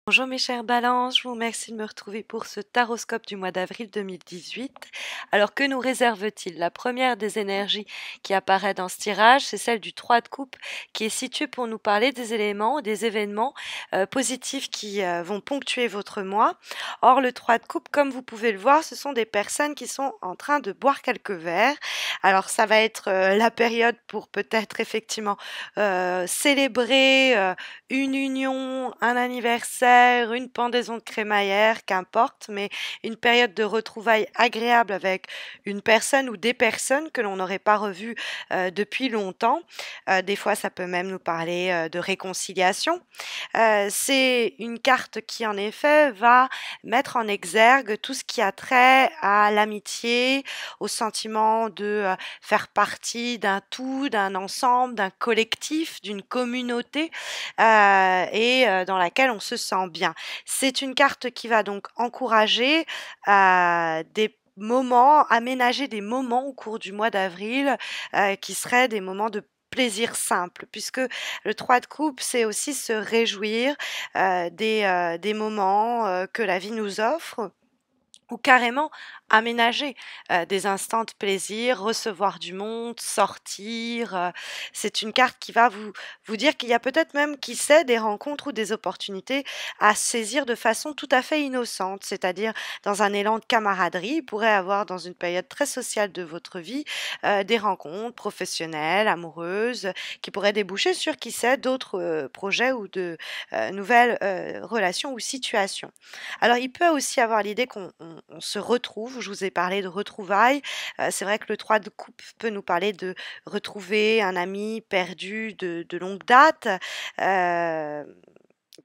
Bonjour mes chers balances, je vous remercie de me retrouver pour ce taroscope du mois d'avril 2018. Alors que nous réserve-t-il? La première des énergies qui apparaît dans ce tirage, c'est celle du 3 de coupe qui est située pour nous parler des éléments, des événements positifs qui vont ponctuer votre mois. Or le 3 de coupe, comme vous pouvez le voir, ce sont des personnes qui sont en train de boire quelques verres. Alors ça va être la période pour peut-être effectivement célébrer une union, un anniversaire, une pendaison de crémaillère, qu'importe, mais une période de retrouvailles agréable avec une personne ou des personnes que l'on n'aurait pas revues depuis longtemps. Des fois, ça peut même nous parler de réconciliation. C'est une carte qui, en effet, va mettre en exergue tout ce qui a trait à l'amitié, au sentiment de faire partie d'un tout, d'un ensemble, d'un collectif, d'une communauté dans laquelle on se sent bien. C'est une carte qui va donc encourager des moments, aménager des moments au cours du mois d'avril qui seraient des moments de plaisir simple, puisque le 3 de coupe, c'est aussi se réjouir des moments que la vie nous offre ou carrément aménager des instants de plaisir, recevoir du monde, sortir. C'est une carte qui va vous dire qu'il y a peut-être même, qui sait, des rencontres ou des opportunités à saisir de façon tout à fait innocente, c'est-à-dire dans un élan de camaraderie. Il pourrait avoir dans une période très sociale de votre vie des rencontres professionnelles, amoureuses, qui pourraient déboucher sur, qui sait, d'autres projets ou de nouvelles relations ou situations. Alors, il peut aussi avoir l'idée qu'on se retrouve. Je vous ai parlé de retrouvailles. C'est vrai que le 3 de coupe peut nous parler de retrouver un ami perdu de longue date. Heu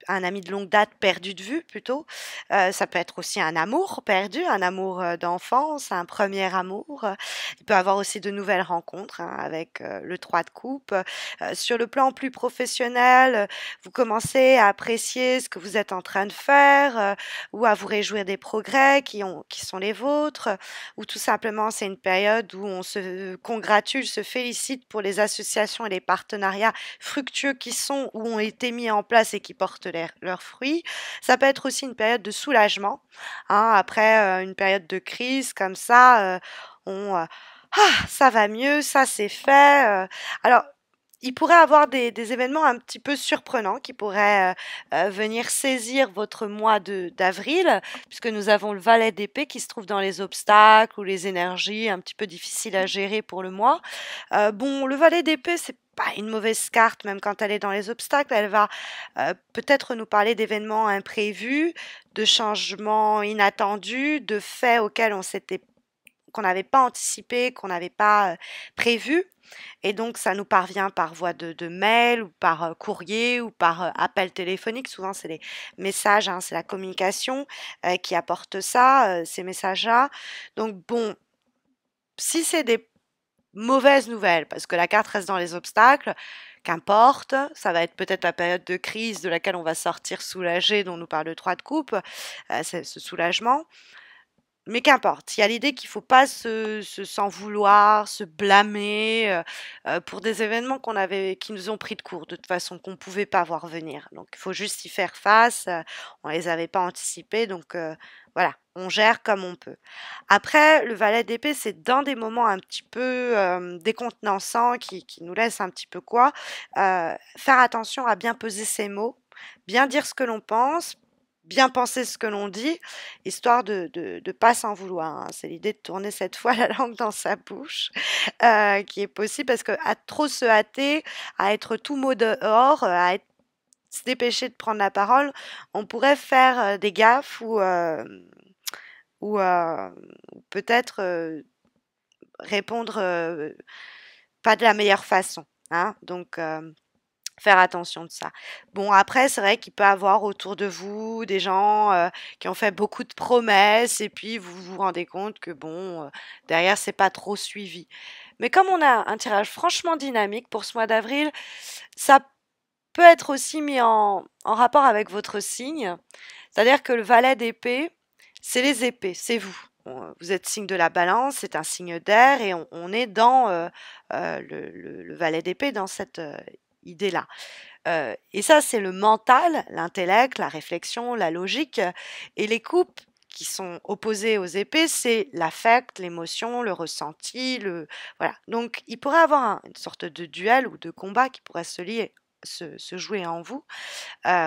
un ami de longue date perdu de vue plutôt. Ça peut être aussi un amour perdu, un amour, d'enfance, un premier amour. Il peut avoir aussi de nouvelles rencontres, hein, avec, le 3 de coupe. Sur le plan plus professionnel, vous commencez à apprécier ce que vous êtes en train de faire, ou à vous réjouir des progrès qui sont les vôtres, ou tout simplement c'est une période où on se congratule, se félicite pour les associations et les partenariats fructueux qui sont ou ont été mis en place et qui portent leurs fruits. Ça peut être aussi une période de soulagement, hein, après une période de crise comme ça, ça va mieux, ça c'est fait. Alors, il pourrait avoir des événements un petit peu surprenants qui pourraient venir saisir votre mois d'avril, puisque nous avons le valet d'épée qui se trouve dans les obstacles ou les énergies un petit peu difficiles à gérer pour le mois. Bon, le valet d'épée, c'est pas une mauvaise carte, même quand elle est dans les obstacles. Elle va peut-être nous parler d'événements imprévus, de changements inattendus, de faits auxquels qu'on n'avait pas anticipé, qu'on n'avait pas prévu. Et donc, ça nous parvient par voie de mail ou par courrier ou par appel téléphonique. Souvent, c'est les messages, hein, c'est la communication qui apporte ça, ces messages-là. Donc, bon, si c'est des mauvaises nouvelles, parce que la carte reste dans les obstacles, qu'importe, ça va être peut-être la période de crise de laquelle on va sortir soulagé, dont nous parle le 3 de coupe, c'est ce soulagement. Mais qu'importe, il y a l'idée qu'il faut pas s'en vouloir, se blâmer, pour des événements qui nous ont pris de court, de toute façon, qu'on ne pouvait pas voir venir. Donc il faut juste y faire face, on les avait pas anticipés, donc voilà, on gère comme on peut. Après, le valet d'épée, c'est dans des moments un petit peu, décontenançants qui nous laissent un petit peu quoi, faire attention à bien peser ses mots, bien dire ce que l'on pense, bien penser ce que l'on dit, histoire de pas s'en vouloir, hein. C'est l'idée de tourner cette fois la langue dans sa bouche, qui est possible parce qu'à trop se hâter, à être tout mot dehors, se dépêcher de prendre la parole, on pourrait faire, des gaffes ou peut-être, répondre, pas de la meilleure façon, hein. Donc faire attention de ça. Bon, après, c'est vrai qu'il peut y avoir autour de vous des gens qui ont fait beaucoup de promesses et puis vous vous rendez compte que bon, derrière, c'est pas trop suivi. Mais comme on a un tirage franchement dynamique pour ce mois d'avril, ça peut être aussi mis en rapport avec votre signe. C'est-à-dire que le valet d'épée, c'est les épées, c'est vous. Vous êtes signe de la balance, c'est un signe d'air et on est dans le valet d'épée dans cette idée-là. Et ça, c'est le mental, l'intellect, la réflexion, la logique. Et les coupes qui sont opposées aux épées, c'est l'affect, l'émotion, le ressenti, voilà. Donc, il pourrait avoir une sorte de duel ou de combat qui pourrait se jouer en vous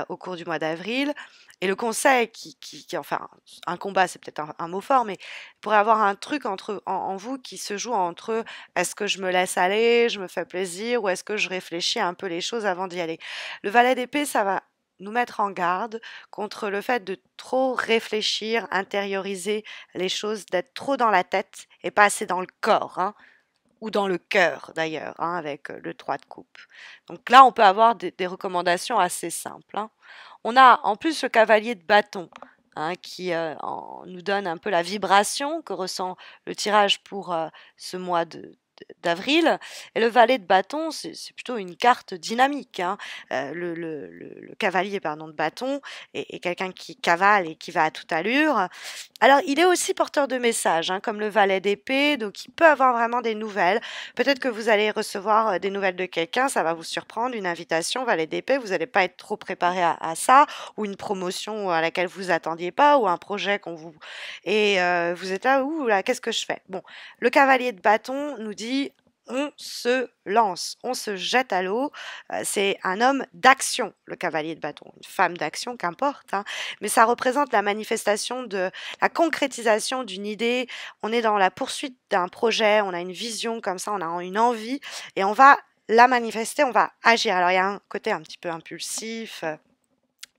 au cours du mois d'avril. Et le conseil enfin, un combat, c'est peut-être un mot fort, mais il pourrait avoir un truc en vous qui se joue entre est-ce que je me laisse aller, je me fais plaisir, ou est-ce que je réfléchis un peu les choses avant d'y aller. Le valet d'épée, ça va nous mettre en garde contre le fait de trop réfléchir, intérioriser les choses, d'être trop dans la tête et pas assez dans le corps, hein, ou dans le cœur d'ailleurs, hein, avec le 3 de coupe. Donc là, on peut avoir des recommandations assez simples, hein. On a en plus le cavalier de bâton, hein, qui nous donne un peu la vibration que ressent le tirage pour ce mois d'avril. Et le valet de bâton, c'est plutôt une carte dynamique, hein. Le cavalier pardon, de bâton est quelqu'un qui cavale et qui va à toute allure. Alors, il est aussi porteur de messages, hein, comme le valet d'épée, donc il peut avoir vraiment des nouvelles. Peut-être que vous allez recevoir des nouvelles de quelqu'un, ça va vous surprendre, une invitation, valet d'épée, vous n'allez pas être trop préparé à ça, ou une promotion à laquelle vous attendiez pas, ou un projet qu'on vous... Et vous êtes là, ouh là, qu'est-ce que je fais? Bon, le cavalier de bâton nous dit on se lance, on se jette à l'eau. C'est un homme d'action, le cavalier de bâton, une femme d'action, qu'importe, hein, mais ça représente la manifestation de la concrétisation d'une idée. On est dans la poursuite d'un projet, on a une vision comme ça, on a une envie et on va la manifester, on va agir. Alors il y a un côté un petit peu impulsif,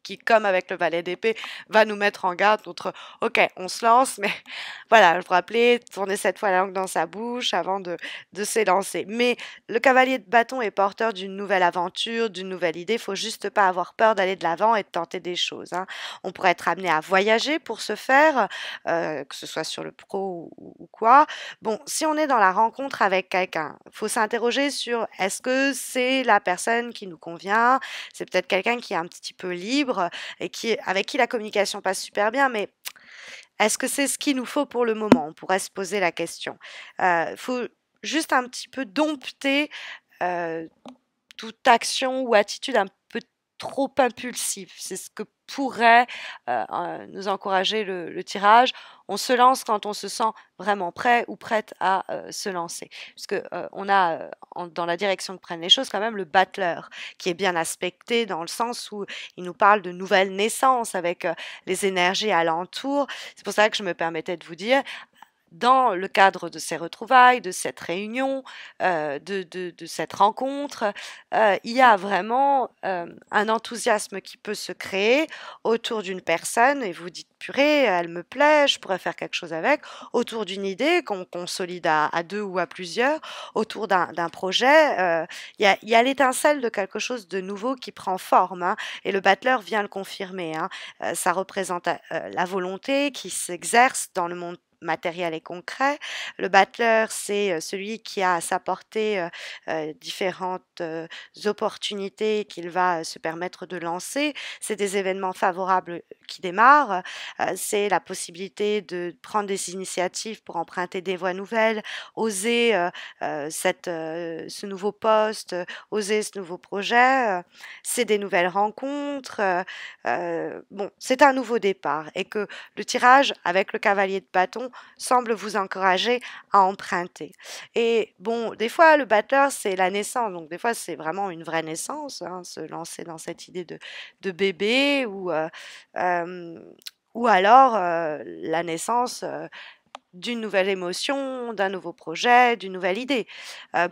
qui, comme avec le valet d'épée, va nous mettre en garde contre ok, on se lance, mais voilà, je vous rappelais, tourner 7 fois la langue dans sa bouche avant de s'élancer. Mais le cavalier de bâton est porteur d'une nouvelle aventure, d'une nouvelle idée. Il faut juste pas avoir peur d'aller de l'avant et de tenter des choses, hein. On pourrait être amené à voyager pour ce faire, que ce soit sur le pro ou quoi. Bon, si on est dans la rencontre avec quelqu'un, il faut s'interroger sur est-ce que c'est la personne qui nous convient? C'est peut-être quelqu'un qui est un petit peu libre et avec qui la communication passe super bien, mais est-ce que c'est ce qu'il nous faut pour le moment? On pourrait se poser la question. Il faut juste un petit peu dompter euh, toute action ou attitude un peu trop impulsive. C'est ce que pourrait nous encourager le tirage. On se lance quand on se sent vraiment prêt ou prête à se lancer. Parce que on a dans la direction que prennent les choses quand même le battleur qui est bien aspecté dans le sens où il nous parle de nouvelles naissances avec les énergies alentour. C'est pour ça que je me permettais de vous dire dans le cadre de ces retrouvailles, de cette réunion, de cette rencontre, il y a vraiment un enthousiasme qui peut se créer autour d'une personne et vous dites purée, elle me plaît, je pourrais faire quelque chose avec, autour d'une idée qu'on consolide à deux ou à plusieurs, autour d'un projet. Il y a l'étincelle de quelque chose de nouveau qui prend forme, hein, et le battleur vient le confirmer, hein. Ça représente la volonté qui s'exerce dans le monde matériel et concret. Le battleur, c'est celui qui a à sa portée différentes opportunités qu'il va se permettre de lancer. C'est des événements favorables qui démarrent. C'est la possibilité de prendre des initiatives pour emprunter des voies nouvelles, oser ce nouveau poste, oser ce nouveau projet. C'est des nouvelles rencontres. Bon, c'est un nouveau départ et que le tirage avec le cavalier de bâton semble vous encourager à emprunter. Et bon, des fois, le battleur, c'est la naissance. Donc, des fois, c'est vraiment une vraie naissance, hein, se lancer dans cette idée de bébé ou alors la naissance d'une nouvelle émotion, d'un nouveau projet, d'une nouvelle idée.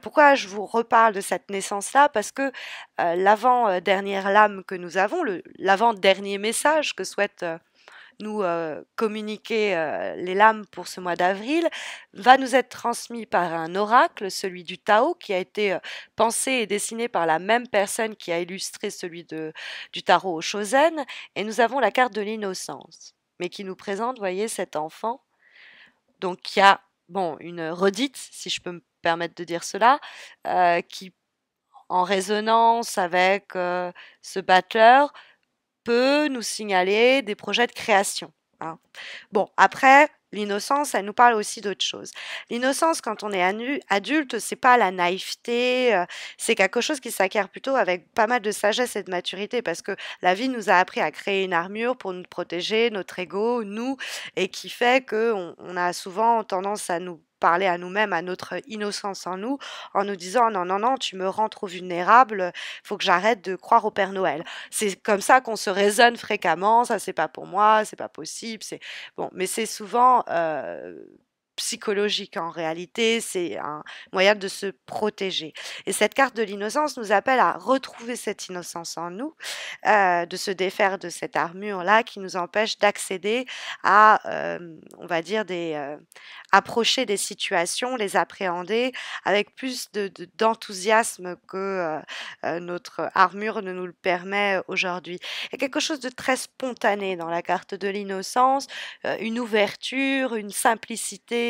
Pourquoi je vous reparle de cette naissance-là? Parce que l'avant-dernière lame que nous avons, l'avant-dernier message que souhaite nous communiquer les lames pour ce mois d'avril, va nous être transmis par un oracle, celui du Tao, qui a été pensé et dessiné par la même personne qui a illustré celui du tarot au Shosen, et nous avons la carte de l'innocence, mais qui nous présente, voyez, cet enfant, donc qui a, bon, une redite, si je peux me permettre de dire cela, qui, en résonance avec ce battleur, peut nous signaler des projets de création, hein. Bon, après, l'innocence, elle nous parle aussi d'autre chose. L'innocence, quand on est adulte, c'est pas la naïveté, c'est quelque chose qui s'acquiert plutôt avec pas mal de sagesse et de maturité parce que la vie nous a appris à créer une armure pour nous protéger, notre ego, nous, et qui fait que on a souvent tendance à nous parler à nous-mêmes, à notre innocence en nous disant non, non, non, tu me rends trop vulnérable, faut que j'arrête de croire au Père Noël. C'est comme ça qu'on se raisonne fréquemment, ça c'est pas pour moi, c'est pas possible, c'est bon, mais c'est souvent psychologique en réalité, c'est un moyen de se protéger. Et cette carte de l'innocence nous appelle à retrouver cette innocence en nous, de se défaire de cette armure-là qui nous empêche d'accéder à, on va dire, approcher des situations, les appréhender avec plus d'enthousiasme que notre armure ne nous le permet aujourd'hui. Il y a quelque chose de très spontané dans la carte de l'innocence, une ouverture, une simplicité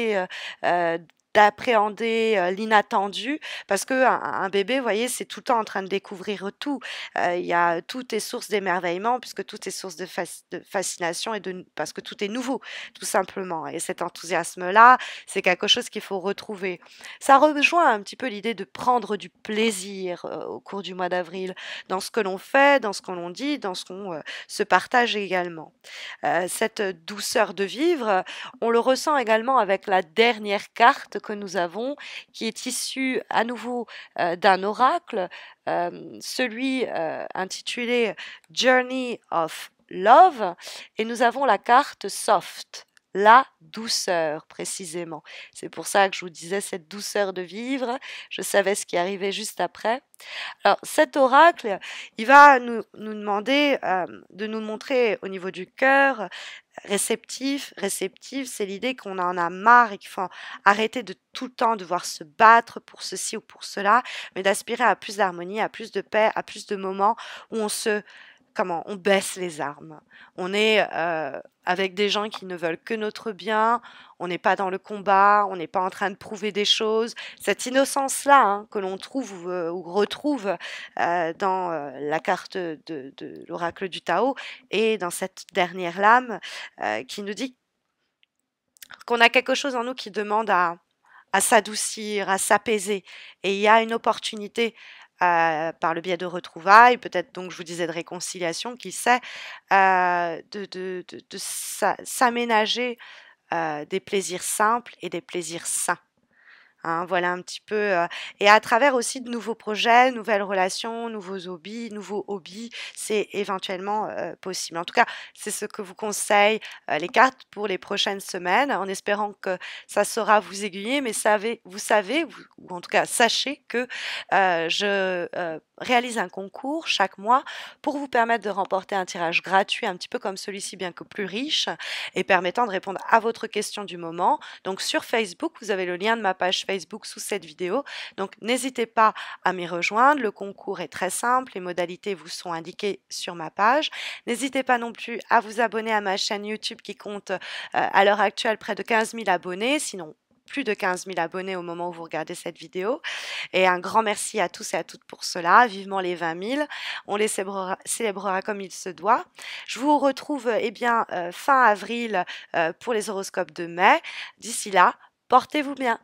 d'appréhender l'inattendu parce que un bébé, vous voyez, c'est tout le temps en train de découvrir tout. Tout est source d'émerveillement puisque tout est source de fascination parce que tout est nouveau, tout simplement. Et cet enthousiasme-là, c'est quelque chose qu'il faut retrouver. Ça rejoint un petit peu l'idée de prendre du plaisir au cours du mois d'avril, dans ce que l'on fait, dans ce que l'on dit, dans ce qu'on se partage également. Cette douceur de vivre, on le ressent également avec la dernière carte que nous avons, qui est issue à nouveau d'un oracle, celui intitulé Journey of Love, et nous avons la carte Soft, la douceur précisément. C'est pour ça que je vous disais cette douceur de vivre, je savais ce qui arrivait juste après. Alors cet oracle, il va nous demander de nous montrer au niveau du cœur réceptif. Réceptif, c'est l'idée qu'on en a marre et qu'il faut arrêter de tout le temps devoir se battre pour ceci ou pour cela, mais d'aspirer à plus d'harmonie, à plus de paix, à plus de moments où on baisse les armes. On est avec des gens qui ne veulent que notre bien, on n'est pas dans le combat, on n'est pas en train de prouver des choses. Cette innocence-là que l'on trouve ou retrouve dans la carte de l'oracle du Tao et dans cette dernière lame qui nous dit qu'on a quelque chose en nous qui demande à s'adoucir, à s'apaiser. Et il y a une opportunité par le biais de retrouvailles, peut-être donc je vous disais de réconciliation, qui sait, de s'aménager des plaisirs simples et des plaisirs sains. Hein, voilà un petit peu, et à travers aussi de nouveaux projets, nouvelles relations, nouveaux hobbies, c'est éventuellement possible. En tout cas, c'est ce que vous conseillent les cartes pour les prochaines semaines, en espérant que ça saura vous aiguiller. Mais ou en tout cas sachez que je réalise un concours chaque mois pour vous permettre de remporter un tirage gratuit, un petit peu comme celui-ci, bien que plus riche, et permettant de répondre à votre question du moment. Donc sur Facebook, vous avez le lien de ma page Facebook sous cette vidéo. Donc n'hésitez pas à m'y rejoindre. Le concours est très simple. Les modalités vous sont indiquées sur ma page. N'hésitez pas non plus à vous abonner à ma chaîne YouTube qui compte à l'heure actuelle près de 15 000 abonnés. Sinon, plus de 15 000 abonnés au moment où vous regardez cette vidéo. Et un grand merci à tous et à toutes pour cela. Vivement les 20 000. On les célébrera comme il se doit. Je vous retrouve fin avril pour les horoscopes de mai. D'ici là, portez-vous bien.